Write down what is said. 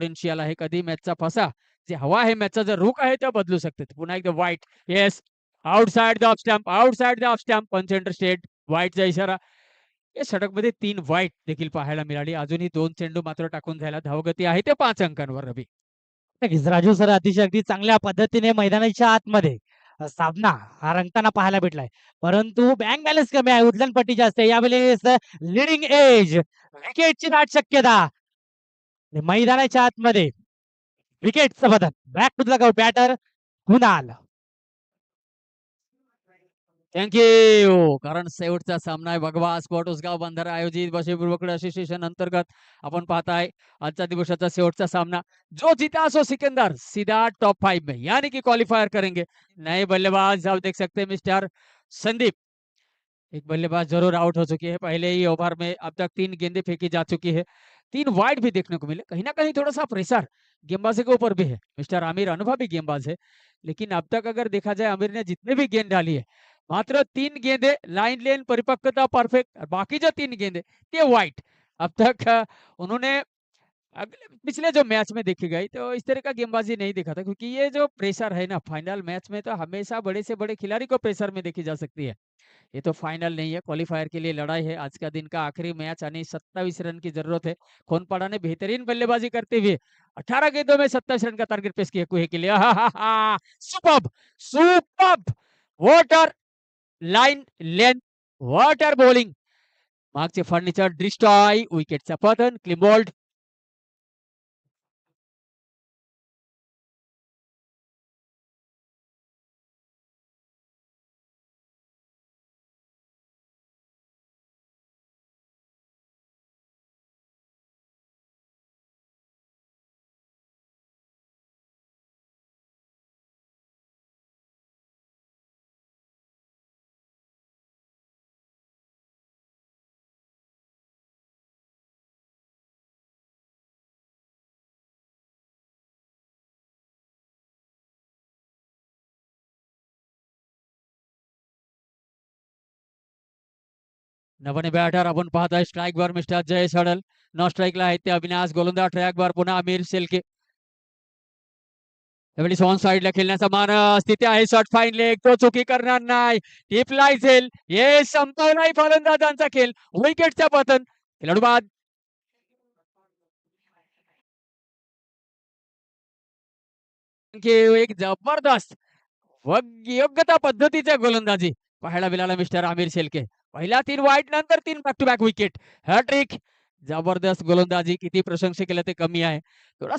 Potential आहे. कधी मॅचचा फसा जे हवा आहे मॅचचा जर रुख आहे ते बदलू शकते. पुन्हा एकदा wide yes outside the off stump outside the off stump पंचेंटर स्टेट व्हाईटचा इशारा. या षटकमध्ये 3 व्हाईट देखील पाहायला मिळाली. अजूनही 2 चेंडू मात्र टाकून जायला धावगती आहे ते 5 अंकांवर रवी. नक्कीच राजू सर अतिशय अगदी चांगल्या पद्धतीने मैदानाच्या आतमध्ये सामना हा रंगताना पाहायला भेटलाय. परंतु बँक बॅलन्स कमी आहे, उधळणपट्टी जास्त आहे. यावेळेस लीडिंग एज विकेटची दाट शक्यता. आणि मैदानाच्या आतमध्ये विकेटचं बदल. बॅक टू द लगआउट बॅटर कुणाल. Thank you. कारण शेवटचा सामना आहे भगवा स्पॉट उसगाव बंधारा आयोजित बशेपूर्वक असोसिएशन अंतर्गत आपण पाहताय आजचा दिवसाचा शेवटचा सामना. जो जीता सो सिकंदर सीधा टॉप 5 में यानी कि क्वालिफायर करेंगे. नए बल्लेबाज आप देख सकते हैं मिस्टर संदीप. एक बल्लेबाज जरूर आउट हो चुकी है. पहले ही ओवर में अब तक 3 गेंदें फेंकी जा चुकी है. 3 वाइड भी देखने को मिले. कहीं ना कहीं थोड़ा सा प्रेशर गेंदबाजी के ऊपर भी है. मिस्टर आमिर अनुभवी गेंदबाज है. लेकिन अब तक अगर देखा जाए आमिर ने जितने भी गेंद डाली है मात्र 3 गेंदें लाइन लेन परिपक्वता परफेक्ट और बाकी जो 3 गेंदें ये वाइट. अब तक उन्होंने अगले पिछले जो मैच में देखी गई तो इस तरह का गेंदबाजी नहीं देखा था क्योंकि ये जो प्रेशर है ना फाइनल मैच में तो हमेशा बड़े से बड़े खिलाड़ी को प्रेशर में देखी जा सकती है. ये तो फाइनल नहीं है क्वालिफायर के लिए लड़ाई है. आज का दिन का आखिरी मैच यानी 27 रन की जरूरत है. खोनपाड़ा ने बेहतरीन बल्लेबाजी करते हुए 18 गेंदों में 27 रन का टारगेट पेश किया कुहे के लिए. Superb superb water line length water bowling. मागचे फर्निचर डिस्ट्रॉय विकेटचा पतन क्लिमबोल्ड. नवने बॅटर आपण पाहताय स्ट्राईक वर मिस्टर जयेश हडल. नॉ स्ट्राईकला आहेत ते अविनाश गोलंदाज ट्रॅक वर पुन्हा आमिर शेलके. यावेळी ऑन साइडला खेळण्याचा मानस तिथे आहे. शॉट फाईन लेग तो चुकी करणार नाही. टिपलाय झेल हे संपवलाय फलंदाजांचा खेळ. विकेटचा पतन खेळाडू बाद. एक जबरदस्त योग्यता पद्धतीच्या गोलंदाजी पाहायला मिळाला मिस्टर आमिर शेलके. पहिल्या 3 वाईट नंतर 3 back to back wicket. Hattrick. जबरदस्त गोलंदाजी किती प्रशंसा केलं ते कमी आहे. थोडा